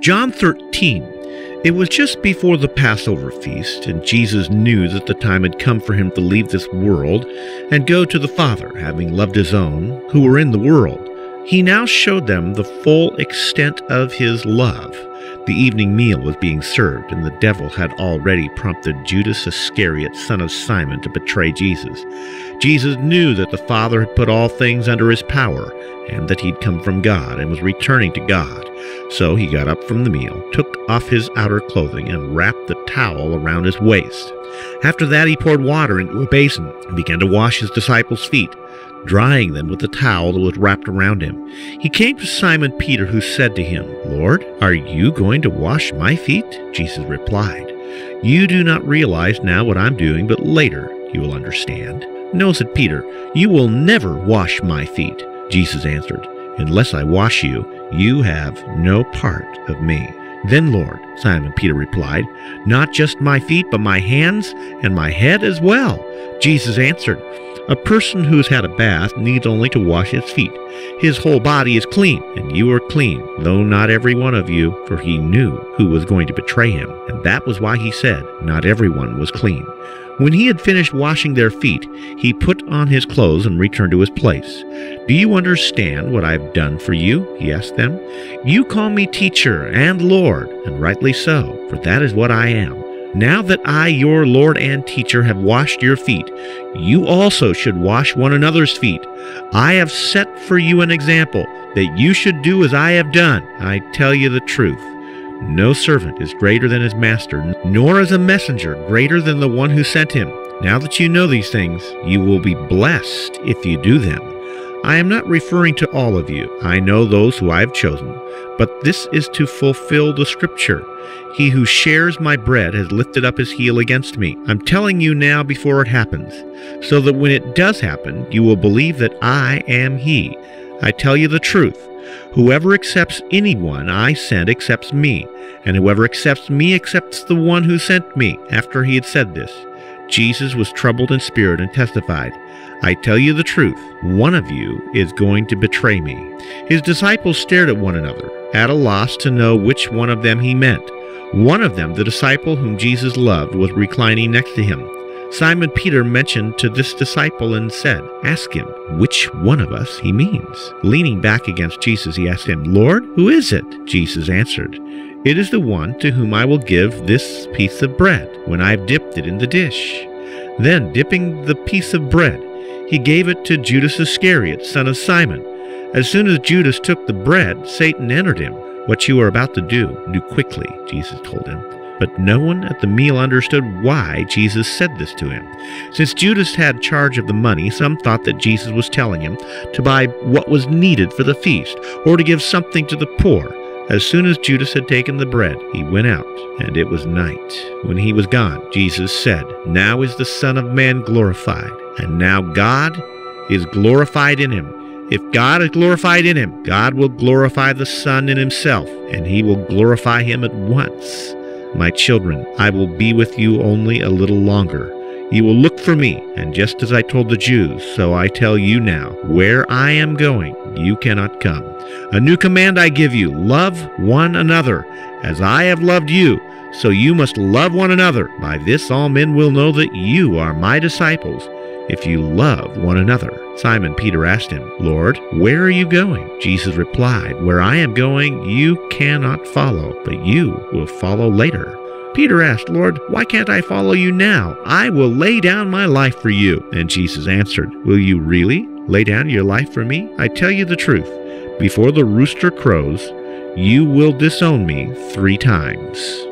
John 13. It was just before the Passover feast, and Jesus knew that the time had come for him to leave this world and go to the Father, having loved his own, who were in the world. He now showed them the full extent of his love. The evening meal was being served, and the devil had already prompted Judas Iscariot, son of Simon, to betray Jesus. Jesus knew that the Father had put all things under his power, and that he'd come from God and was returning to God. So he got up from the meal, took off his outer clothing, and wrapped the towel around his waist. After that he poured water into a basin and began to wash his disciples' feet, drying them with the towel that was wrapped around him. He came to Simon Peter, who said to him, "Lord, are you going to wash my feet?" Jesus replied, "You do not realize now what I'm doing, but later you will understand." "No," said Peter, "you will never wash my feet." Jesus answered, "Unless I wash you, you have no part of me." "Then, Lord," Simon Peter replied, "not just my feet, but my hands and my head as well." Jesus answered, "A person who has had a bath needs only to wash his feet. His whole body is clean, and you are clean, though not every one of you," for he knew who was going to betray him, and that was why he said, "Not everyone was clean." When he had finished washing their feet, he put on his clothes and returned to his place. "Do you understand what I've done for you?" he asked them. "You call me teacher and Lord, and rightly so, for that is what I am. Now that I, your Lord and teacher, have washed your feet, you also should wash one another's feet. I have set for you an example, that you should do as I have done. I tell you the truth. No servant is greater than his master, nor is a messenger greater than the one who sent him. Now that you know these things, you will be blessed if you do them. I am not referring to all of you. I know those who I have chosen, but this is to fulfill the scripture. He who shares my bread has lifted up his heel against me. I'm telling you now before it happens, so that when it does happen, you will believe that I am he. I tell you the truth. Whoever accepts anyone I send accepts me, and whoever accepts me accepts the one who sent me." After he had said this, Jesus was troubled in spirit and testified, "I tell you the truth, one of you is going to betray me." His disciples stared at one another, at a loss to know which one of them he meant. One of them, the disciple whom Jesus loved, was reclining next to him. Simon Peter mentioned to this disciple and said, "Ask him which one of us he means." Leaning back against Jesus, he asked him, "Lord, who is it?" Jesus answered, "It is the one to whom I will give this piece of bread when I have dipped it in the dish." Then, dipping the piece of bread, he gave it to Judas Iscariot, son of Simon. As soon as Judas took the bread, Satan entered him. "What you are about to do quickly," Jesus told him. But no one at the meal understood why Jesus said this to him. Since Judas had charge of the money, some thought that Jesus was telling him to buy what was needed for the feast, or to give something to the poor. As soon as Judas had taken the bread, he went out, and it was night. When he was gone, Jesus said, "Now is the Son of Man glorified, and now God is glorified in him. If God is glorified in him, God will glorify the Son in himself, and he will glorify him at once. My children, I will be with you only a little longer. You will look for me, and just as I told the Jews, so I tell you now, where I am going, you cannot come. A new command I give you, love one another. As I have loved you, so you must love one another. By this all men will know that you are my disciples, if you love one another." Simon Peter asked him, "Lord, where are you going?" Jesus replied, "Where I am going, you cannot follow, but you will follow later." Peter asked, "Lord, why can't I follow you now? I will lay down my life for you." And Jesus answered, "Will you really lay down your life for me? I tell you the truth, before the rooster crows, you will disown me 3 times.